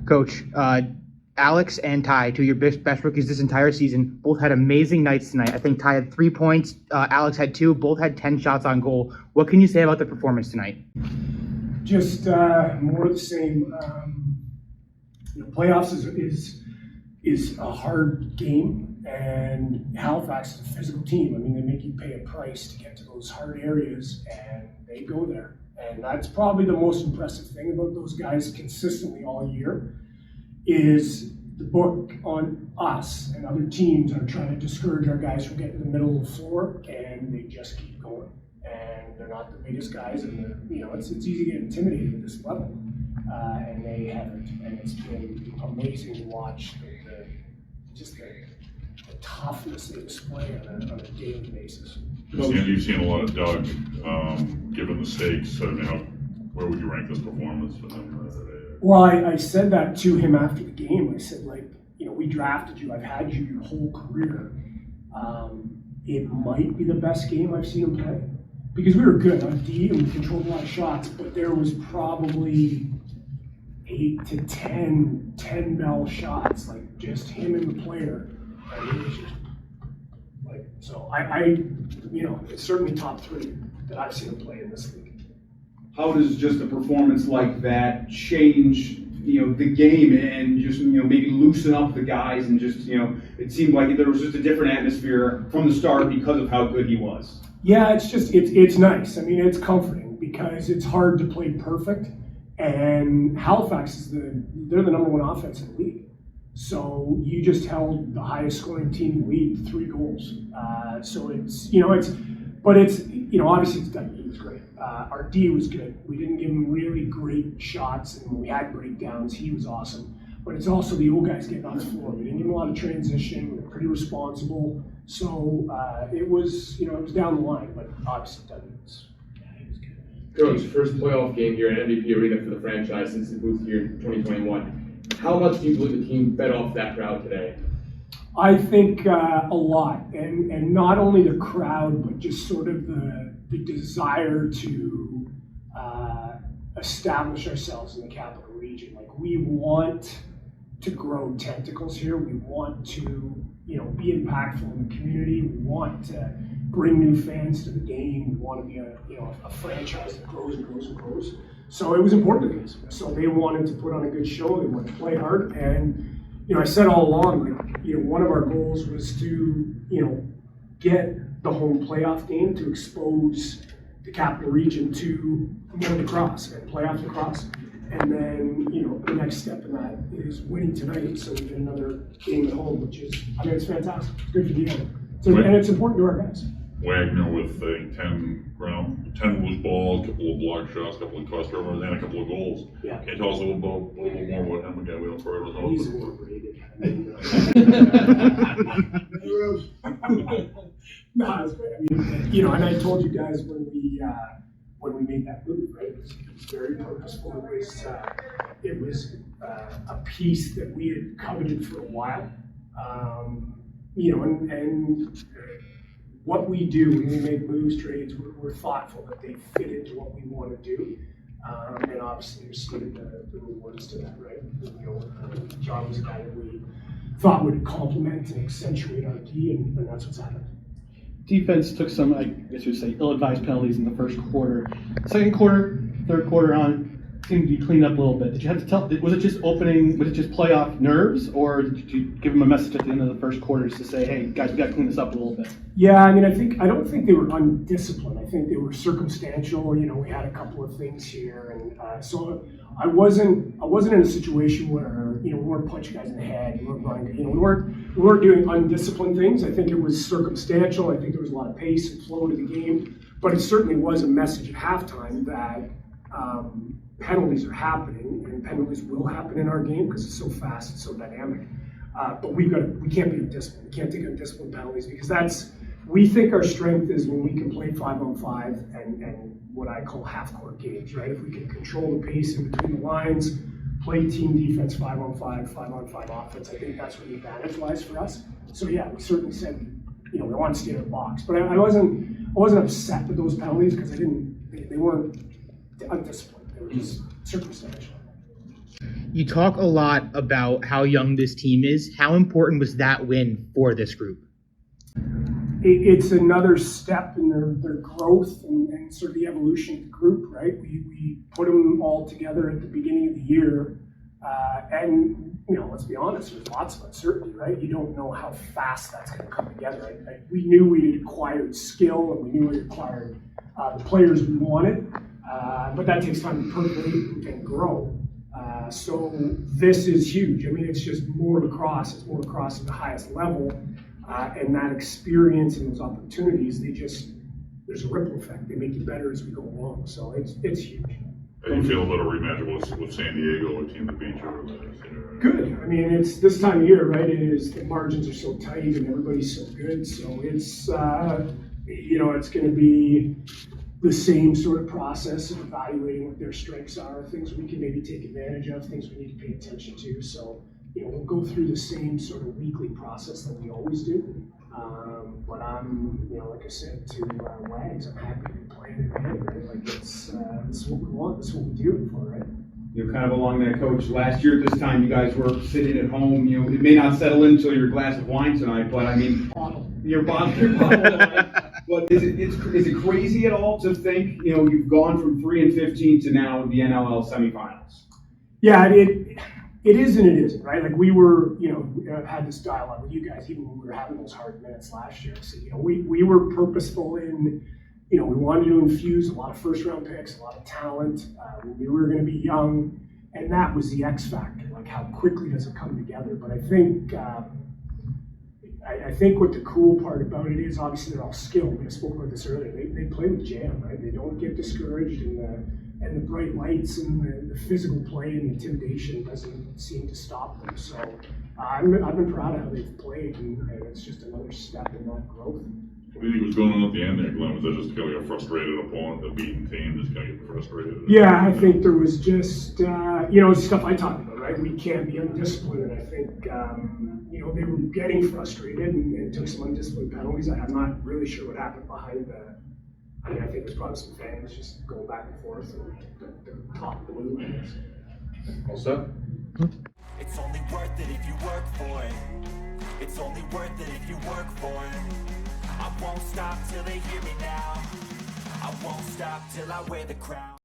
Coach, Alex and Ty, two of your best rookies this entire season, both had amazing nights tonight. I think Ty had 3 points, Alex had 2, both had 10 shots on goal. What can you say about their performance tonight? Just more of the same. Playoffs is a hard game, and Halifax is a physical team. I mean, they make you pay a price to get to those hard areas, and they go there. And that's probably the most impressive thing about those guys consistently all year, is the book on us and other teams are trying to discourage our guys from getting to the middle of the floor, and they just keep going. And they're not the biggest guys, and it's easy to get intimidated at this level, and they haven't. And it's been amazing to watch the toughness they display on a daily basis. You've seen a lot of Doug, given the stakes. I mean, where would you rank this performance for them today? Well, I said that to him after the game. I said, we drafted you. I've had you your whole career. It might be the best game I've seen him play, because we were good on D and we controlled a lot of shots, but there was probably 8 to 10 bell shots, just him and the player. And it was just so it's certainly top 3 that I've seen him play in this league. How does just a performance like that change, the game and just, maybe loosen up the guys and just, it seemed like there was just a different atmosphere from the start because of how good he was? Yeah, it's nice. I mean, it's comforting because it's hard to play perfect, and Halifax they're the number 1 offense in the league. So you just held the highest scoring team in the league, 3 goals. So obviously it's done. He was great. Our D was good. We didn't give him really great shots, and when we had breakdowns, he was awesome. But it's also the old guys getting on the floor. We didn't give him a lot of transition. We were pretty responsible. So it was down the line, but obviously he was good. Coach, first playoff game here at MVP Arena for the franchise since it moved here in 2021. How much do you believe the team fed off that crowd today? I think a lot, and not only the crowd, but just sort of the desire to establish ourselves in the capital region. We want to grow tentacles here. We want to, be impactful in the community. We want to bring new fans to the game. We want to be a franchise that grows and grows and grows. So it was important to us. So they wanted to put on a good show. They wanted to play hard, and I said all along, one of our goals was to, get the home playoff game to expose the capital region to more lacrosse and playoff lacrosse. And then, the next step in that is winning tonight, so we get another game at home, which is, it's fantastic. It's good for the game. And it's important to our guys. Wagner with 10 loose balls, a couple of block shots, a couple of crossovers, and a couple of goals. Yeah. Can you tell us a little more about him again? We don't throw it. He's overrated. No, it's great. And I told you guys when we made that move, right? It was very purposeful. It was a piece that we had coveted for a while. And what we do when we make moves, trades, we're thoughtful that they fit into what we want to do. And obviously there's sort of the rewards to that, right? John was a guy that we thought would complement and accentuate our D, and that's what's happened. Defense took some, I guess you'd say, ill-advised penalties in the first quarter. Second quarter, third quarter on, seemed to be cleaned up a little bit. Did you have to tell, was it just playoff nerves, or did you give them a message at the end of the first quarters to say, hey, guys, we got to clean this up a little bit? Yeah, I don't think they were undisciplined. I think they were circumstantial. We had a couple of things here, and so I wasn't in a situation where we weren't punching guys in the head. We weren't running. We weren't doing undisciplined things. I think it was circumstantial. I think there was a lot of pace and flow to the game, but it certainly was a message at halftime that penalties are happening, and penalties will happen in our game because it's so fast and so dynamic. But we can't be undisciplined. We can't take undisciplined penalties, because we think our strength is when we can play 5-on-5 and what I call half-court games, right? If we can control the pace in between the lines, play team defense 5-on-5, 5-on-5 offense, I think that's where the advantage lies for us. So yeah, we certainly said, we want to stay in the box. But I wasn't upset with those penalties, because they weren't undisciplined. They were just circumstantial. You talk a lot about how young this team is. How important was that win for this group? It's another step in their growth and sort of the evolution of the group, right? We put them all together at the beginning of the year, and let's be honest, there's lots of uncertainty, right? You don't know how fast that's going to come together. We knew we had acquired skill, and we knew we had acquired the players we wanted, but that takes time to percolate and grow. So this is huge. I mean, it's just more lacrosse. It's more lacrosse at the highest level. And that experience and those opportunities, there's a ripple effect. They make you better as we go along. So it's huge. How do you feel about a rematch with San Diego, a team that beat you? Good. I mean, it's this time of year, right? It is, the margins are so tight and everybody's so good. So it's, it's going to be the same sort of process of evaluating what their strengths are, things we can maybe take advantage of, things we need to pay attention to. So, we'll go through the same sort of weekly process that we always do. But I'm, like I said to Wags, I'm happy to be playing in the end, right? Like this is what we want, this is what we do it for, right? Kind of along that, Coach, last year at this time, you guys were sitting at home, it may not settle in until your glass of wine tonight, but I mean, your bottle wine. But is it crazy at all to think, you've gone from 3-15 to now the NLL semifinals? Yeah, it is and it isn't, right? Like we were, had this dialogue with you guys even when we were having those hard minutes last year. So, we were purposeful in, we wanted to infuse a lot of first round picks, a lot of talent. We were going to be young, and that was the X factor. Like how quickly does it come together? But I think, I think what the cool part about it is, obviously they're all skilled. I spoke about this earlier. They play with jam, right? They don't get discouraged, and the bright lights and the physical play and the intimidation doesn't seem to stop them. So I've been proud of how they've played, and it's just another step in that growth. What do you think was going on at the end there, Glenn? Was that just kind of a frustrated opponent, a beaten team, just kind of getting frustrated? Yeah, I think there was just, stuff I talked about, right? We can't be undisciplined, and I think, they were getting frustrated and took some undisciplined penalties. I'm not really sure what happened behind the, I think it was probably some fans just going back and forth and the top blue, I guess. All set? It's only worth it if you work for it. It's only worth it if you work for it. I won't stop till they hear me now. I won't stop till I wear the crown.